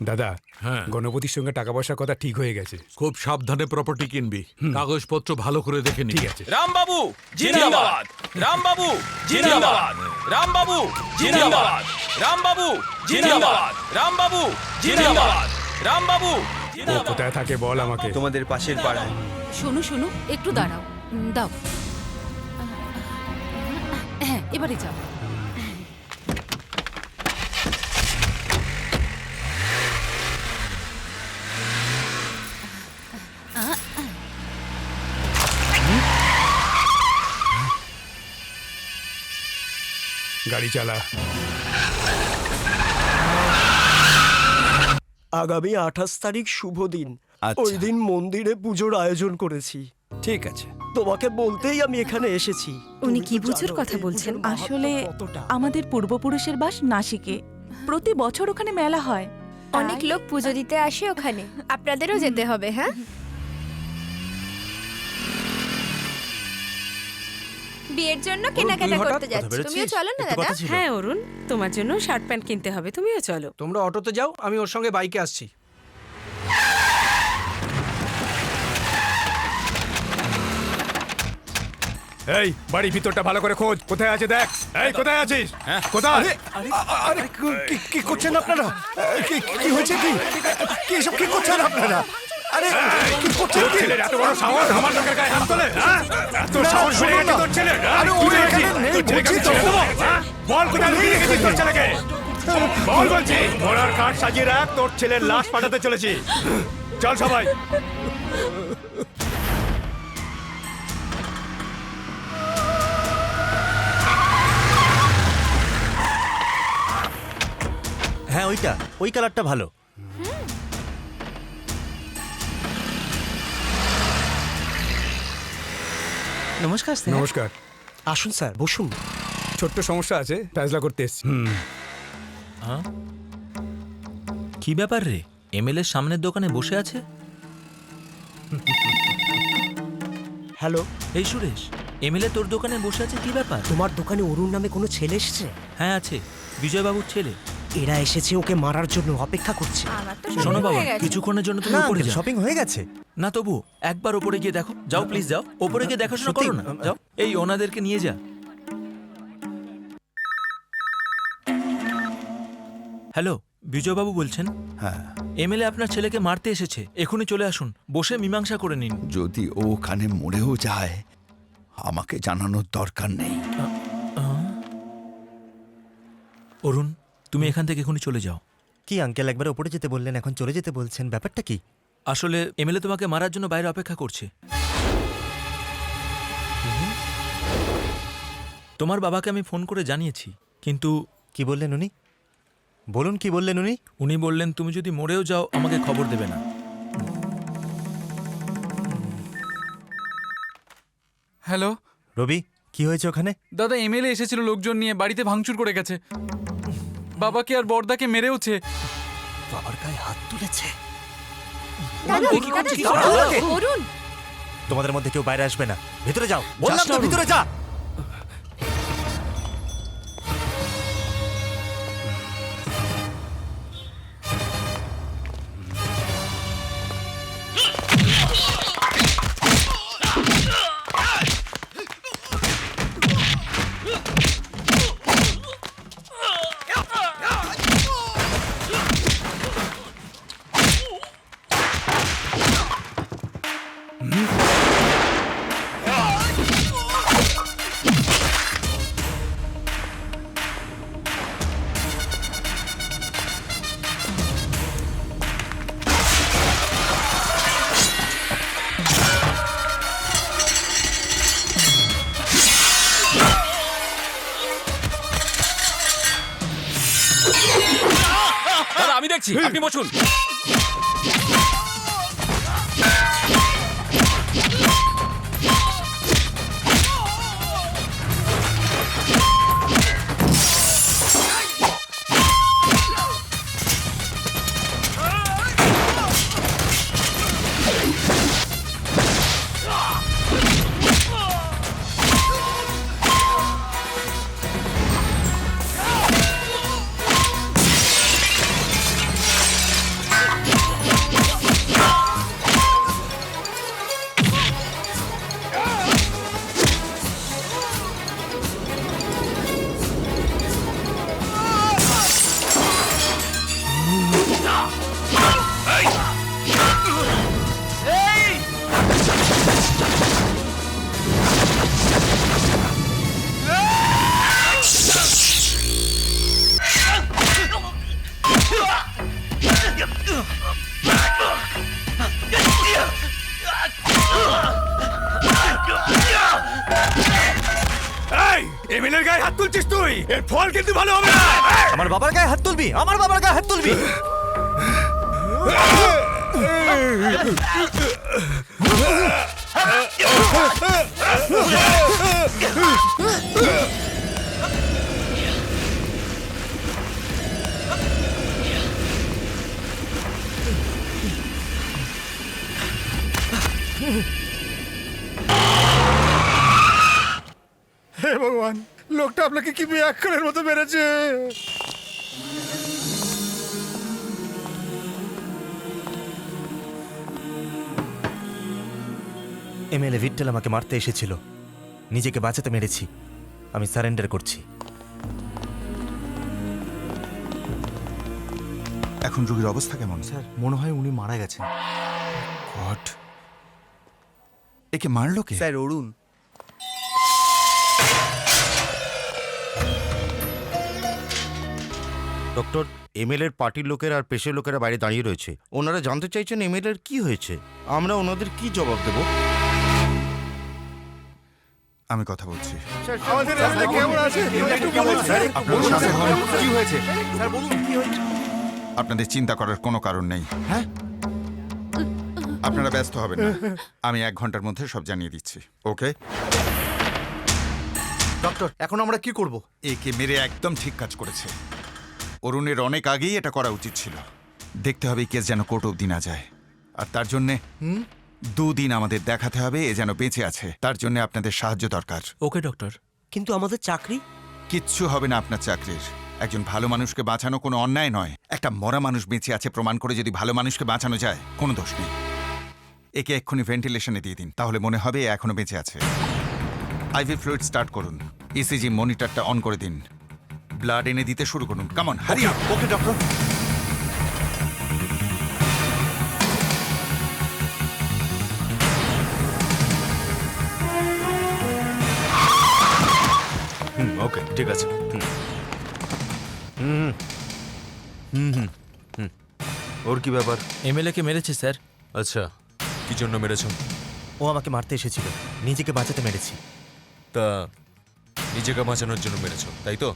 দাদা, হ্যাঁ। গণপতির সঙ্গে টাকা পয়সার কথা ঠিক হয়ে গেছে। খুব সাবধানে প্রপার্টি কিনবি, কাগজপত্র ভালো করে দেখে নি। ঠিক আছে। রামবাবু জিন্দাবাদ, রামবাবু জিন্দাবাদ, রামবাবু জিন্দাবাদ, রামবাবু জিন্দাবাদ, রামবাবু জিন্দাবাদ, রামবাবু ও কোথায় থাকে বল আমাকে। তোমাদের পাশের পাড়ায়। শোনো শোনো, একটু দাঁড়াও। দাও। হ্যাঁ, এবারে যাও। গাড়ি চালা। আগামী 28 তারিখ শুভ দিন। আচ্ছা। ওই দিন মন্দিরে পুজোর আয়োজন করেছি। ঠিক আছে। তোমাকে বলতেই আমি এখানে এসেছি। উনি কি তুমি তো পুজোর জানো কথা এই বলছেন? পুজোর আসলে মাহাত্ম্য কতটা। আমাদের পূর্বপুরুষের বাস নাসিকে। প্রতি বছর ওখানে মেলা হয়। অনেক লোক পুজো দিতে আসে ওখানে, আপনাদেরও যেতে হবে। হ্যাঁ, বিয়ের জন্য কেনাকাটা করতে যাচ্ছি, তুমিও চলো না দাদা। হ্যাঁ অরুণ, তোমার জন্য শার্ট প্যান্ট কিনতে হবে, তুমিও চলো। তোমরা অটোতে যাও, আমি ওর সঙ্গে বাইকে আসছি। এই বাড়ির ভিতরটা ভালো করে খোঁজ, কোথায় আছে দেখ। এই কোথায় আছিস? কোথায়? আরে কি করছেন আপনারা? কি হয়েছে? কি এসব কি করছেন আপনারা? আরে কি করছেন? তোর ছেলের এত বড় সাহস আমার লোকের গায়ে হাত তোলে? হ্যাঁ? এত সাহস বেড়ে গেছে তোর ছেলের? হ্যাঁ? আরে ও তুই এখানে দেখছিস? নেই, তোর ছেলেকে বলছি আমি তো। ছেড়ে দেবো? হ্যাঁ? বল কোথায় লুকিয়ে রেখেছিস তোর ছেলেকে? বল বলছি। ঘোড়ার কাঠ সাজিয়ে রাখ, তোর ছেলের লাশ পাঠাতে চলেছি। চল সবাই। হ্যাঁ, ওই কালারটা ভালো। নমস্কার স্যার। নমস্কার। আসুন স্যার, বসুন। ছোট্ট সমস্যা আছে, ফেসলা করতে এসছি। কি ব্যাপার রে, এমএলএ সামনের দোকানে বসে আছে? হ্যালো, এই সুরেশ, এমএলএ তোর দোকানে বসে আছে, কি ব্যাপার? তোমার দোকানে অরুণ নামে কোনো ছেলে এসেছে? হ্যাঁ আছে, বিজয়বাবুর ছেলে। এরা এসেছে ওকে মারার জন্য, অপেক্ষা করছে। আমার তো শোনো shopping বাবা, হয়ে গেছে। কিছুক্ষণের জন্য তুমি উপরে যাও। শপিং হয়ে গেছে? না তবু একবার ওপরে গিয়ে দেখো, যাও প্লিজ যাও, ওপরে গিয়ে দেখাশোনা করো না, যাও। এই ওনাদেরকে নিয়ে যা। হ্যালো, বিজয়বাবু বলছেন? হ্যাঁ। এমএলএ আপনার ছেলেকে মারতে এসেছে, এখনই চলে আসুন, বসে মীমাংসা করে নিন। যদি ও ওখানে মরেও যায়, আমাকে জানানোর দরকার নেই। অরুণ, তুমি এখান থেকে এখনই চলে যাও। কি আঙ্কেল, একবার উপরে যেতে বললেন, এখন চলে যেতে বলছেন, ব্যাপারটা কি? আসলে এমএলএ তোমাকে মারার জন্য বাইরে অপেক্ষা করছে। তোমার বাবাকে আমি ফোন করে জানিয়েছি, কিন্তু কি বললেন উনি? বলুন, কি বললেন উনি? উনি বললেন তুমি যদি মরেও যাও আমাকে খবর দেবে না। হ্যালো রবি, কি হয়েছে ওখানে? দাদা, এমএলএ এসেছিল লোকজন নিয়ে, বাড়িতে ভাঙচুর করে গেছে, বাবাকে আর বড়দাকে মেরেওছে। বাবার গায়ে হাত তুলেছে। দাদা, কি করছিস? দাদা, অরুণ, তোমাদের মধ্যে কেউ বাইরে আসবে না, ভিতরে যাও বললাম তো, ভিতরে যা। দাদা আমি দেখছি, আপনি বসুন। গায়ে হাত তুলছিস তুই, এর ফল কিন্তু ভালো হবে না। আমার বাবার গায়ে হাত তুলবি, আমার বাবার গায়ে হাত তুলবি। হে ভগবান, লোকটা আপনাকে কি বিয়াক্ষরের মতো মেরেছে? এমএলএ ভিট্টেল আমাকে মারতে এসেছিল, নিজেকে বাঁচাতে মেরেছি। আমি সারেন্ডার করছি। এখন রোগীর অবস্থা কেমন? স্যার মনে হয় উনি মারা গেছেন। গড, একে মারলো কে? স্যার অরুণ। ডক্টর, এমএলএর পার্টির লোকেরা আর পেশের লোকেরা বাইরে দাঁড়িয়ে রয়েছে। ওনারা জানতে চাইছেন এমএলএর কি হয়েছে। আমরা ওনাদের কি জবাব দেব? আমি কথা বলছি। আমাদের এমএলএ কেমন আছে? একটু বলুন স্যার। আপনারা শান্ত হন। কি হয়েছে? স্যার বলুন কি হয়েছে? আপনাদের চিন্তা করার কোনো কারণ নেই। হ্যাঁ, আপনারা ব্যস্ত হবেন না, আমি 1 ঘন্টার মধ্যে সব জানিয়ে দিচ্ছি। ওকে? ডক্টর, এখন আমরা কি করব? একে মেরে একদম ঠিক কাজ করেছে। অরুণের অনেক আগেই এটা করা উচিত ছিল। দেখতে হবে এই কেস যেন কোর্ট অবধি না যায়, আর তার জন্যে 2 দিন আমাদের দেখাতে হবে এ যেন বেঁচে আছে। তার জন্য আপনাদের সাহায্য দরকার। ওকে ডক্টর, কিন্তু আমাদের চাকরি? কিচ্ছু হবে না আপনার চাকরির। একজন ভালো মানুষকে বাঁচানো কোনো অন্যায় নয়। একটা মরা মানুষ বেঁচে আছে প্রমাণ করে যদি ভালো মানুষকে বাঁচানো যায়, কোনো দোষ নেই। একে এক্ষুনি ভেন্টিলেশনে দিয়ে দিন, তাহলে মনে হবে এ এখনো বেঁচে আছে। আইভি ফ্লুইড স্টার্ট করুন, ইসিজি মনিটরটা অন করে দিন, ব্লাড এনে দিতে শুরু করুন। Come on, hurry up. ওকে ডক্টর। ওকে, ঠিক আছে। ওর কি ব্যাপার? এমএলএ কে মেরেছে স্যার। আচ্ছা, কি জন্য মেরেছো? ও আমাকে মারতে এসেছিল, নিজেকে বাঁচাতে মেরেছি। তা নিজেকে বাঁচানোর জন্য মেরেছো, তাই তো?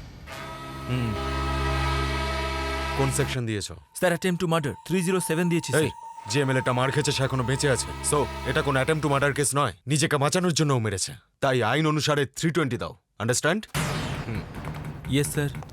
কোন সেকশন দিয়েছো? স্যার অ্যাটেম্পট টু মার্ডার 307 দিয়েছি স্যার। যে এমএলএটা মার খেয়েছে সে এখনো বেঁচে আছে, সো এটা কোনো অ্যাটেম্পট টু মার্ডার কেস নয়, নিজেকে বাঁচানোর জন্যও মেরেছে। তাই আইন অনুসারে 320 দাও, আন্ডারস্ট্যান্ড? Yes sir.